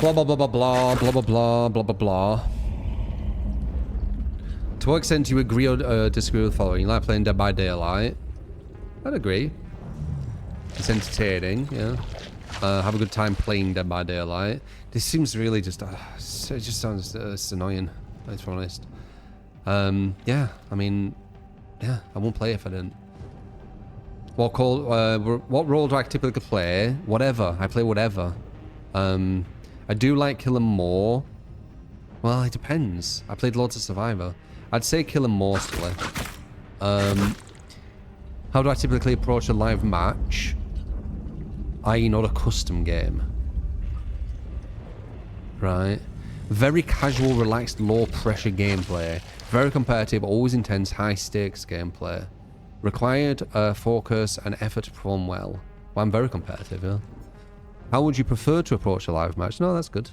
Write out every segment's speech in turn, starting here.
Blah, blah, blah, blah, blah, blah, blah, blah, blah, blah, blah. To what extent do you agree or disagree with the following? You like playing Dead by Daylight? I'd agree. It's entertaining, yeah. Have a good time playing Dead by Daylight. This seems really just... it just sounds it's annoying, let's be honest. Yeah, I mean... Yeah, I won't play if I didn't. What role do I typically play? Whatever. I play whatever. I do like killing more. Well, it depends. I played loads of Survivor. I'd say killing mostly. How do I typically approach a live match? I.e. not a custom game. Right. Very casual, relaxed, low pressure gameplay. Very competitive, always intense, high stakes gameplay. Required focus and effort to perform well. Well, I'm very competitive, yeah. How would you prefer to approach a live match? No, that's good.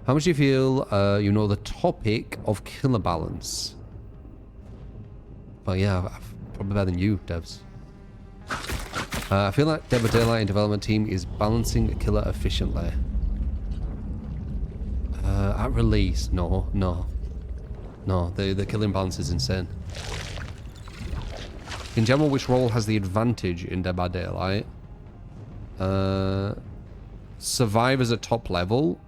How much do you feel you know the topic of killer balance? Well, yeah, probably better than you, devs. I feel like Dead by Daylight and development team is balancing a killer efficiently. At release, no. The killing balance is insane. In general, which role has the advantage in Dead by Daylight? Survivors at top level.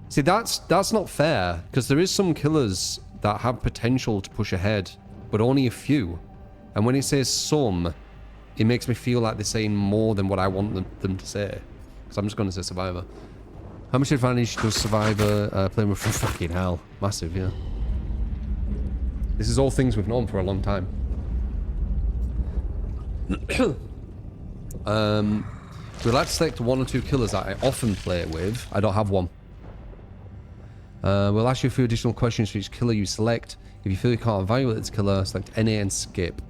See, that's not fair, because there is some killers that have potential to push ahead, but only a few. And when it says some, it makes me feel like they're saying more than what I want them to say. So I'm just going to say Survivor. How much advantage does Survivor playing with? Fucking hell. Massive, yeah. This is all things we've known for a long time. We'd like to select one or two killers that I often play with. I don't have one. We'll ask you a few additional questions for each killer you select. If you feel you can't evaluate this killer, select NA and skip.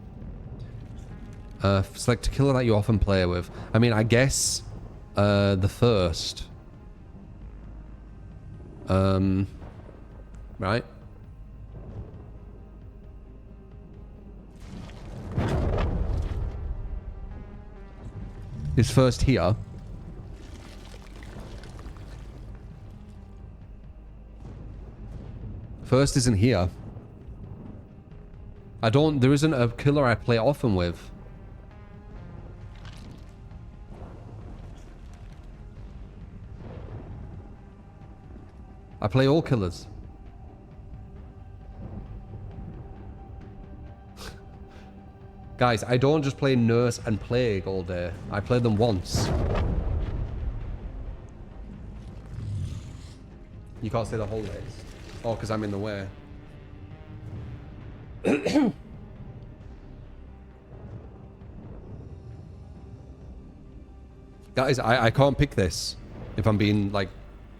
Select a killer that you often play with. I mean, I guess the first. Right? Is first here. First isn't here. There isn't a killer I play often with. I play all killers. Guys, I don't just play Nurse and Plague all day. I play them once. You can't say the whole list. Oh, because I'm in the way. Guys, I can't pick this. If I'm being, like,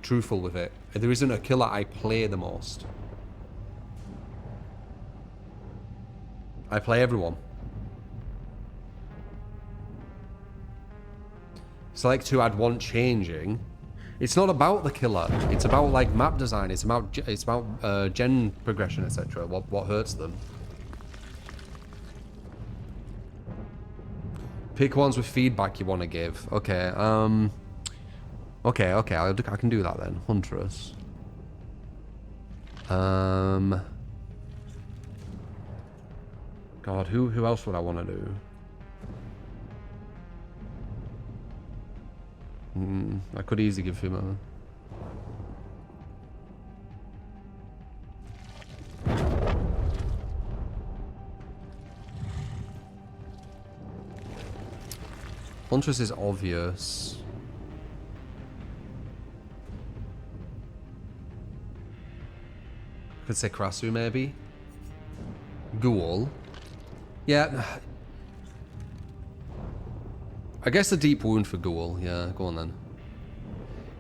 truthful with it. There isn't a killer I play the most. I play everyone. Select who I'd want changing. It's not about the killer. It's about like map design. It's about gen progression, etc. What hurts them. Pick ones with feedback you want to give. Okay. Okay. I can do that then. Huntress. God, who else would I want to do? I could easily give him a... Huntress is obvious. Could say Krasu maybe. Ghoul. Yeah. I guess a deep wound for Ghoul. Yeah, go on then.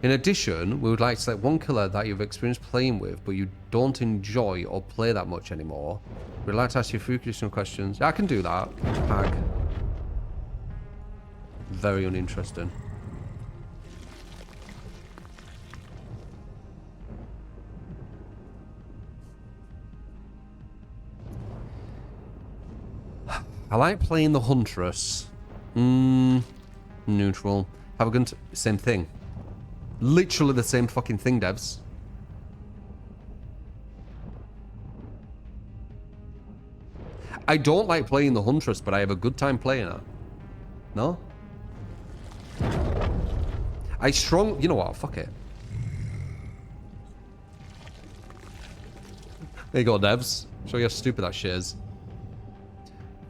In addition, we would like to select one killer that you've experienced playing with, but you don't enjoy or play that much anymore. We'd like to ask you a few additional questions. Yeah, I can do that. Hag. Very uninteresting. I like playing the Huntress. Neutral. Have a gun. Same thing. Literally the same fucking thing, devs. I don't like playing the Huntress, but I have a good time playing it. No? You know what? Fuck it. There you go, devs. Show you how stupid that shit is.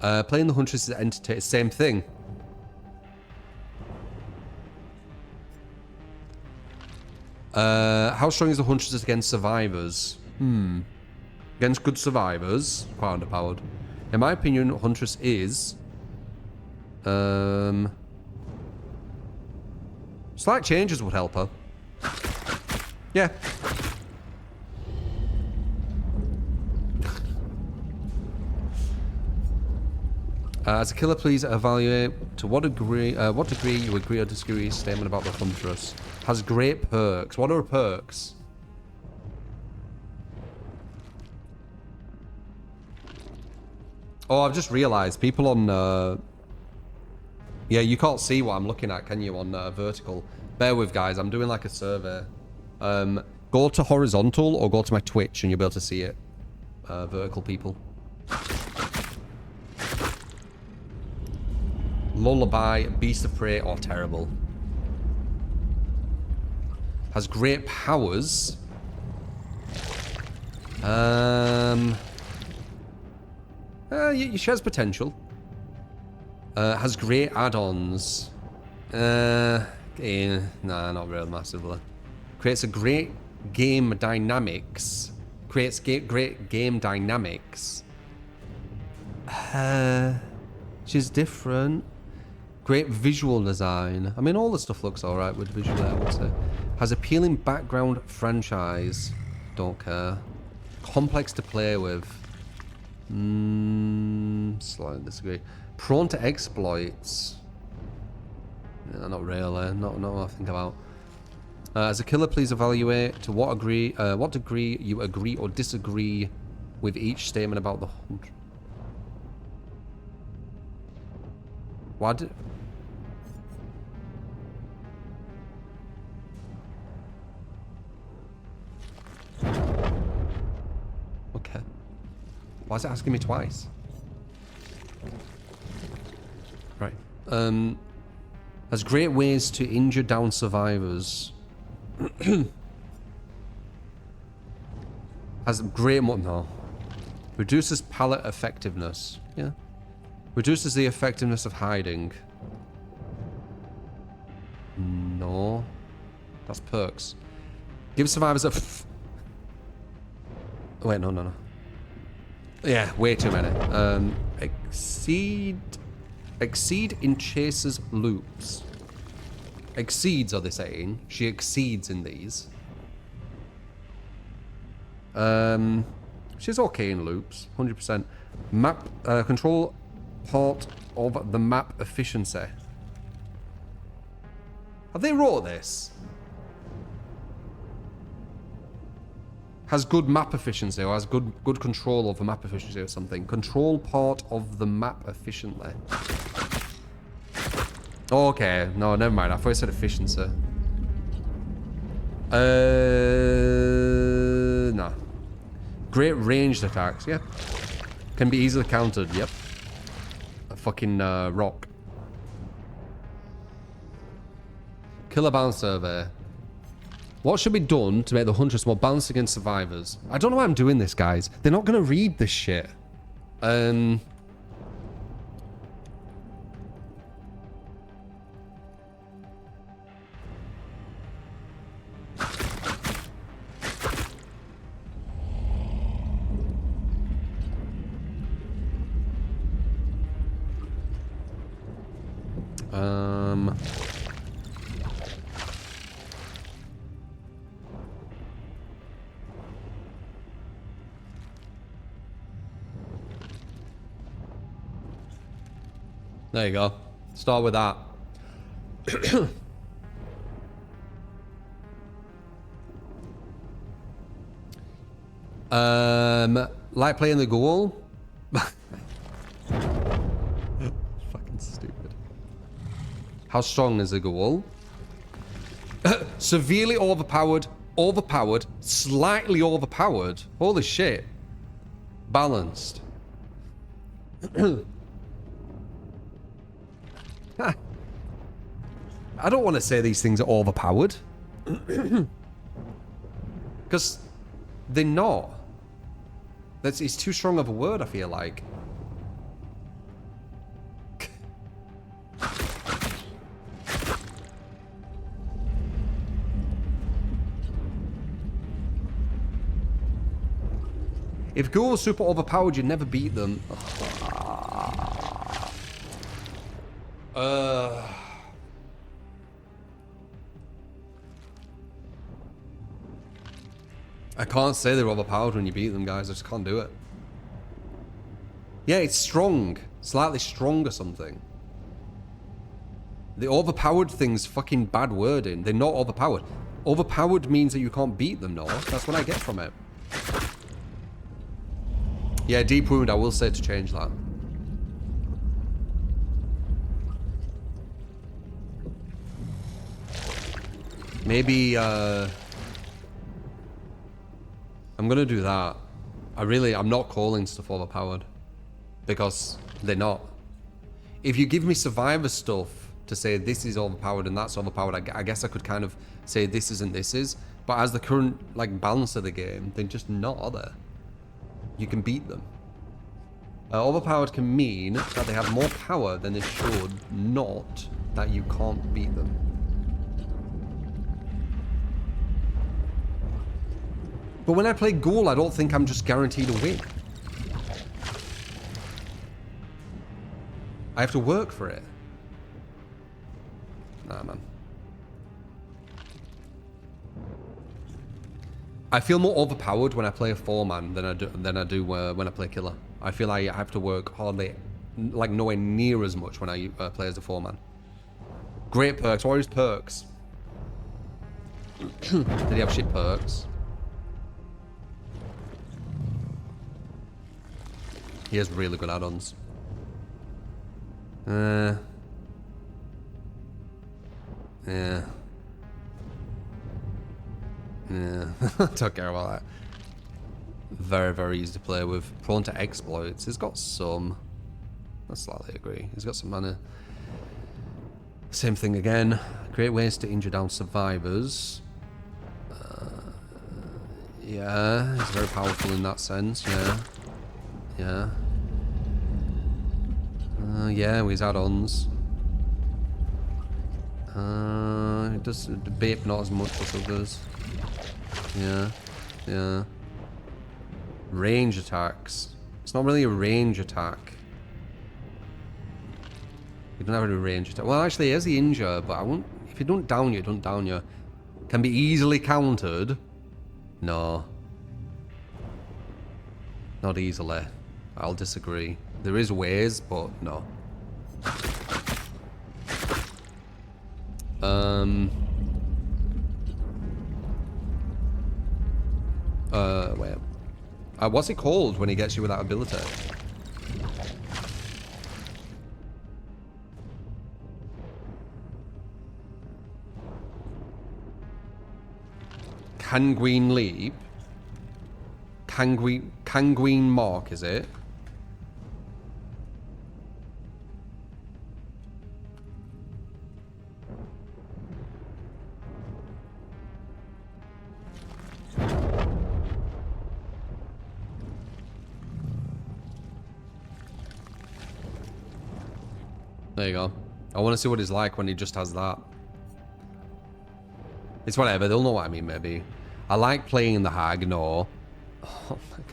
Playing the Huntress is entertaining. Same thing. How strong is the Huntress against survivors? Against good survivors, quite underpowered. In my opinion, Huntress is... slight changes would help her. Yeah. As a killer, please evaluate to what degree you agree or disagree with statement about the Huntress. Has great perks. What are her perks? Oh, I've just realised people on... yeah, you can't see what I'm looking at, can you, on vertical? Bear with, guys. I'm doing like a survey. Go to horizontal or go to my Twitch and you'll be able to see it. Vertical people. Lullaby, Beast of Prey, or Terrible. Has great powers. She has potential. Has great add-ons. Nah, not real massively. Creates a great game dynamics. Creates great game dynamics. She's different. Great visual design. I mean, all the stuff looks alright with visually, I would say. Has appealing background franchise. Don't care. Complex to play with. Slightly disagree. Prone to exploits. Yeah, not really. Not what I think about. As a killer, please evaluate to what degree you agree or disagree with each statement about the hunt. What? Okay. Why is it asking me twice? Right. Has great ways to injure down survivors. Has great no. Reduces pallet effectiveness. Yeah. Reduces the effectiveness of hiding. No. That's perks. Give survivors a... Wait, no. Yeah, way too many. Exceed in chasers loops. Exceeds, are they saying? She exceeds in these. She's okay in loops. 100%. Map... control part of the map efficiency. Have they wrote this? Has good map efficiency, or has good control over map efficiency or something. Control part of the map efficiently. Oh, okay. No, never mind. I thought it said efficiency. No. Great ranged attacks, yeah. Can be easily countered, yep. A fucking rock. Killer balance survey. What should be done to make the Huntress more balanced against survivors? I don't know why I'm doing this, guys. They're not going to read this shit. There you go. Start with that. Like playing the Ghoul? Fucking stupid. How strong is the Ghoul? severely overpowered, overpowered, slightly overpowered. Holy shit. Balanced. I don't want to say these things are overpowered. Because they're not. It's too strong of a word, I feel like. If Ghoul was super overpowered, you'd never beat them. I can't say they're overpowered when you beat them, guys. I just can't do it. Yeah, it's strong. Slightly strong or something. The overpowered thing's fucking bad wording. They're not overpowered. Overpowered means that you can't beat them, no? That's what I get from it. Yeah, deep wound, I will say to change that. Maybe, I'm gonna do that. I'm not calling stuff overpowered. Because they're not. If you give me survivor stuff to say this is overpowered and that's overpowered, I guess I could kind of say this is and this is. But as the current, like, balance of the game, they're just not, are they? You can beat them. Overpowered can mean that they have more power than they should, not that you can't beat them. But when I play Ghoul, I don't think I'm just guaranteed a win. I have to work for it. Nah, man. I feel more overpowered when I play a 4-man than I do when I play killer. I feel like I have to work hardly, like nowhere near as much when I play as a 4-man. Great perks. What are his perks? Did he have shit perks? He has really good add-ons. Yeah. Yeah. Don't care about that. Very, very easy to play with. Prone to exploits. He's got some. I slightly agree. He's got some mana. Same thing again. Great ways to injure down survivors. Yeah, he's very powerful in that sense. Yeah. Yeah. Yeah, with his add-ons. It does the Bape not as much as others. Yeah. Yeah. Range attacks. It's not really a range attack. You don't have any range attack. Well, actually, he has the injure, but I won't. If you don't down you, don't down you. Can be easily countered. No. Not easily. I'll disagree. There is ways, but no. Wait. What's it called when he gets you with that ability? Canguine Leap? Canguine Mark, is it? There you go. I want to see what he's like when he just has that. It's whatever, they'll know what I mean, maybe. I like playing the Hag, no. Oh my god.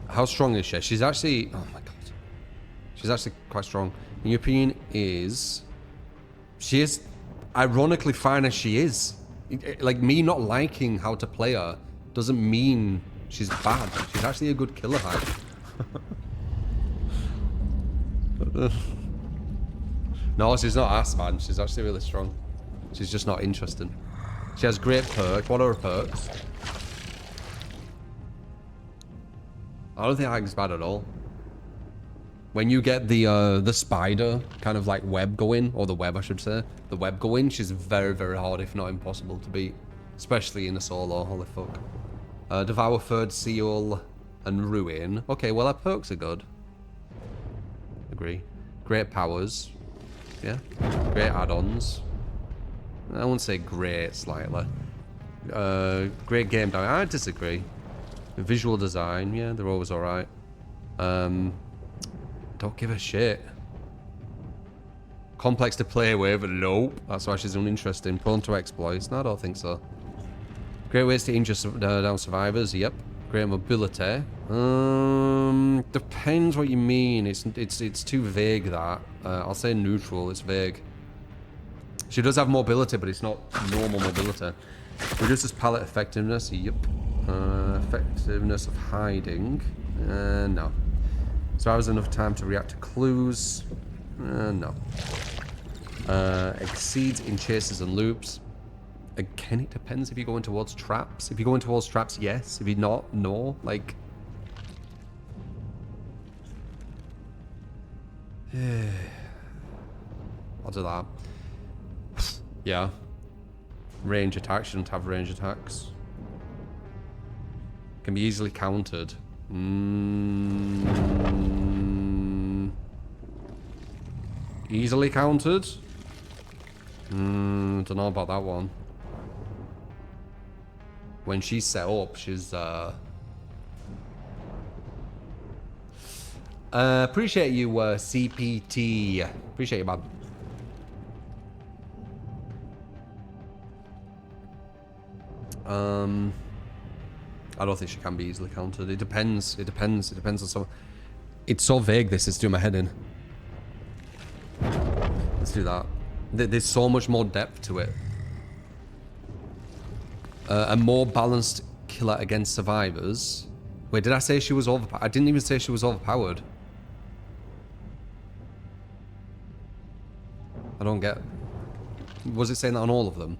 How strong is she? She's actually... Oh my god. She's actually quite strong. In your opinion, is... She is ironically fine as she is. Like, me not liking how to play her doesn't mean she's bad. She's actually a good killer Hag. No, she's not ass, man. She's actually really strong. She's just not interesting. She has great perks. What are her perks? I don't think Hag's bad at all. When you get the spider kind of like web going, or the web I should say, the web going, she's very, very hard, if not impossible to beat. Especially in a solo, holy fuck. Devour, Third Seal, and Ruin. Okay, well our perks are good. Agree. Great powers. Yeah. Great add-ons. I won't say great, slightly. Great game design. I disagree. Visual design, yeah, they're always alright. Don't give a shit. Complex to play with, nope. That's why she's uninteresting. Prone to exploits, no, I don't think so. Great ways to injure down survivors, yep. Great mobility. Depends what you mean. It's too vague, that. I'll say neutral, it's vague. She does have mobility, but it's not normal mobility. Reduces pallet effectiveness, yep. Effectiveness of hiding, no. Survivors enough time to react to clues, no. Exceeds in chases and loops. Again, it depends if you're going towards traps. If you're going towards traps, yes. If you're not, no. Like... I'll do that. Yeah. Range attacks. Shouldn't have range attacks. Can be easily countered. Easily countered? Don't know about that one. When she's set up, she's appreciate you, CPT. Appreciate you, man. I don't think she can be easily countered. It depends. It depends. It depends on some. It's so vague. This is doing my head in. Let's do that. There's so much more depth to it. A more balanced killer against survivors. Wait, did I say she was overpowered? I didn't even say she was overpowered. I don't get... Was it saying that on all of them?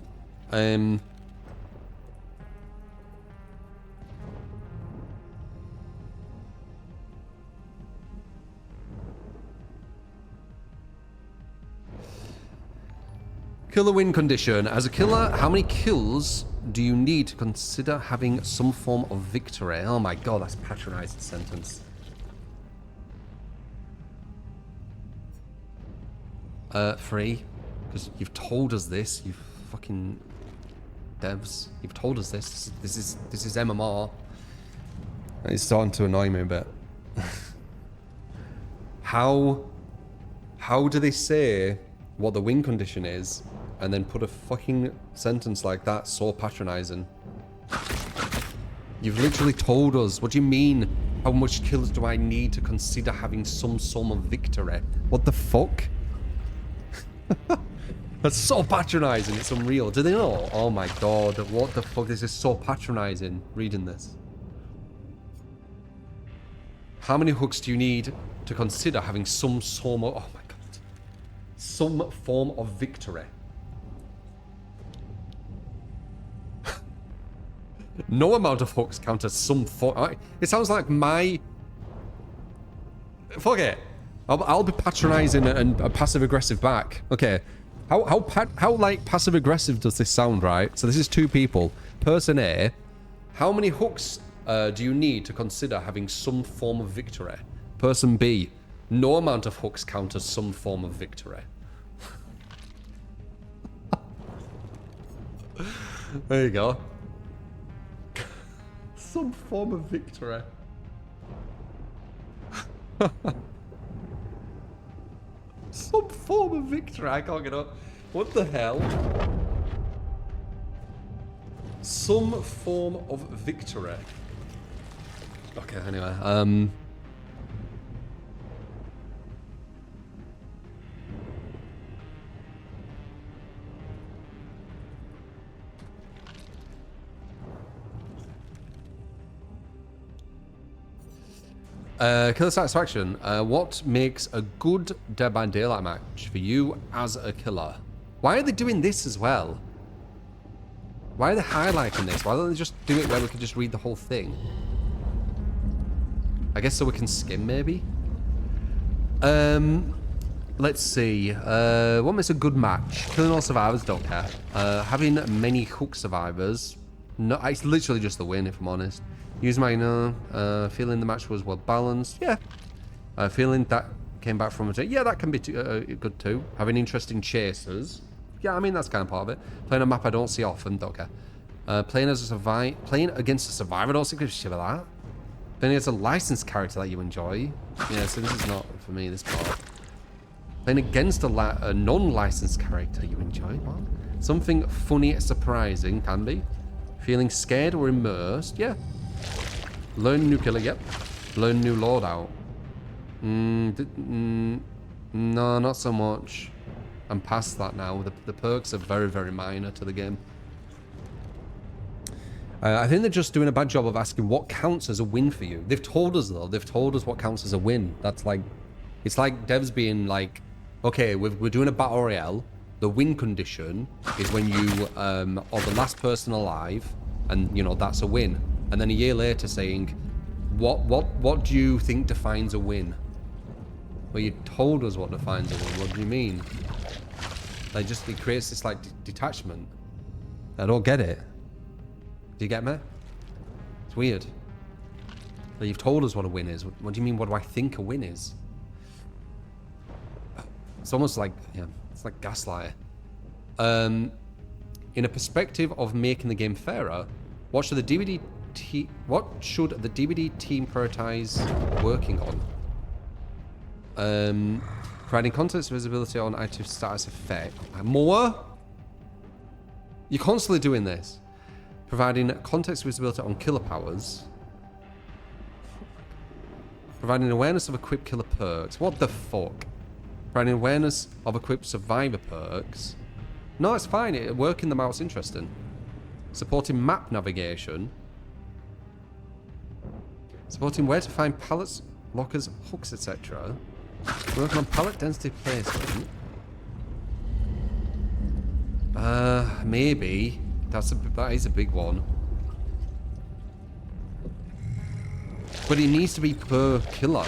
Killer win condition. As a killer, how many kills do you need to consider having some form of victory? Oh my god, that's a patronizing sentence. 3. Because you've told us this, you fucking devs. You've told us this. This is MMR. It's starting to annoy me a bit. How do they say what the win condition is and then put a fucking sentence like that so patronizing? You've literally told us. What do you mean? How much kills do I need to consider having some form of victory? What the fuck? That's so patronizing. It's unreal. Do they know? Oh my god. What the fuck? This is so patronizing reading this. How many hooks do you need to consider having some form of... Oh my god. Some form of victory. No amount of hooks count as some form... It sounds like my... Fuck it. I'll be patronizing and passive-aggressive back. Okay. How like passive-aggressive does this sound, right? So this is 2 people. Person A, how many hooks do you need to consider having some form of victory? Person B, no amount of hooks count as some form of victory. There you go. Some form of victory. Some form of victory. I can't get up. What the hell? Some form of victory. Okay, anyway. Killer satisfaction. What makes a good Dead by Daylight match for you as a killer? Why are they doing this as well? Why are they highlighting this? Why don't they just do it where we can just read the whole thing? I guess so we can skim, maybe? Let's see. What makes a good match? Killing all survivors, don't care. Having many hook survivors. No, it's literally just the win, if I'm honest. Use my feeling the match was well balanced. Yeah. Feeling that came back from a yeah, that can be good too. Having interesting chasers. Yeah, I mean that's kind of part of it. Playing a map I don't see often, don't care. Playing as a playing against a survivor, I don't see a shit of that. Playing against a licensed character that you enjoy. Yeah, so this is not for me, this part. Playing against a non-licensed character you enjoy. What? Something funny, surprising, can be. Feeling scared or immersed. Yeah. Learn new killer, yep. Learn new loadout. No, not so much. I'm past that now. The perks are very, very minor to the game. I think they're just doing a bad job of asking what counts as a win for you. They've told us, though. They've told us what counts as a win. That's like... It's like devs being like, okay, we're doing a battle royale. The win condition is when you are the last person alive, and, you know, that's a win. And then a year later saying, what do you think defines a win? Well, you told us what defines a win. What do you mean? Like, just, it creates this, like, detachment. I don't get it. Do you get me? It's weird. Like, you've told us what a win is. What do you mean, what do I think a win is? It's almost like, yeah, it's like gaslight. In a perspective of making the game fairer, what should the DVD team prioritize working on? Providing context visibility on item status effect. More? You're constantly doing this. Providing context visibility on killer powers. Providing awareness of equipped killer perks. What the fuck? Providing awareness of equipped survivor perks. No, it's fine. Working them out's interesting. Supporting map navigation. Supporting where to find pallets, lockers, hooks, etc. Working on pallet density placement. Maybe. That is a big one. But it needs to be per killer.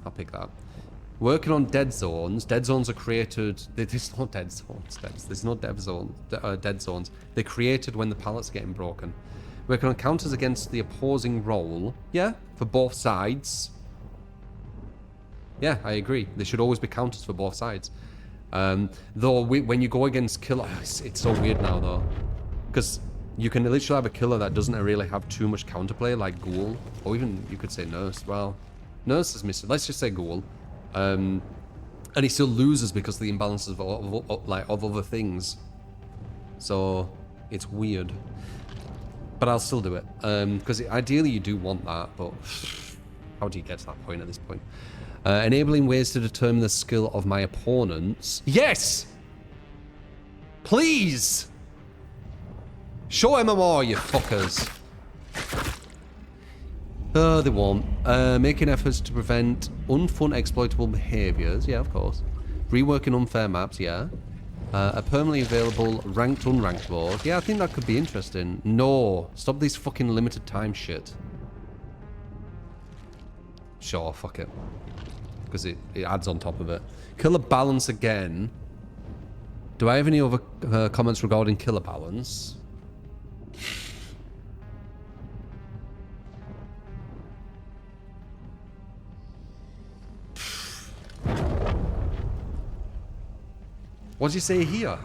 I'll pick that. Working on dead zones. Dead zones are created... There's no dead zones. There's no dead zones. They're created when the pallets are getting broken. Working on counters against the opposing role. Yeah, for both sides. Yeah, I agree. There should always be counters for both sides. Though, when you go against killer... It's so weird now, though. Because you can literally have a killer that doesn't really have too much counterplay, like Ghoul. Or even, you could say Nurse. Well, Nurse is missing. Let's just say Ghoul. And he still loses because of the imbalances of other things. So, it's weird. But I'll still do it. Because ideally you do want that, but... How do you get to that point at this point? Enabling ways to determine the skill of my opponents. Yes! Please! Show MMR, you fuckers. They won't. Making efforts to prevent unfun exploitable behaviours. Yeah, of course. Reworking unfair maps, yeah. A permanently available ranked unranked board. Yeah, I think that could be interesting. No. Stop this fucking limited time shit. Sure, fuck it. Because it adds on top of it. Killer balance again. Do I have any other comments regarding killer balance? What do you say here?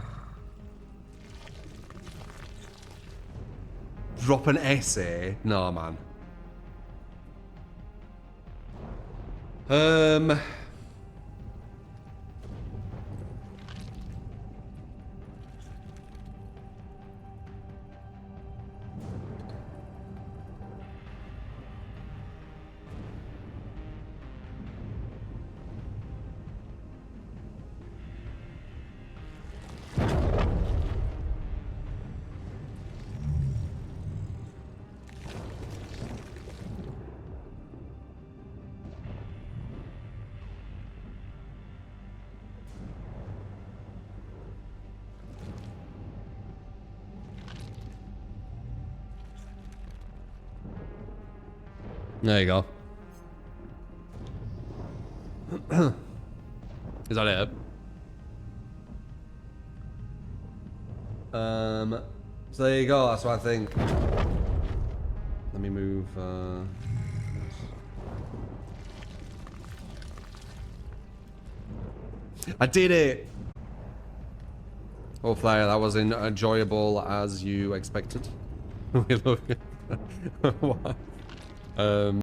Drop an essay? No, man. There you go. Is that it? So there you go. That's what I think. Let me move. I did it. Hopefully that was enjoyable as you expected. We look.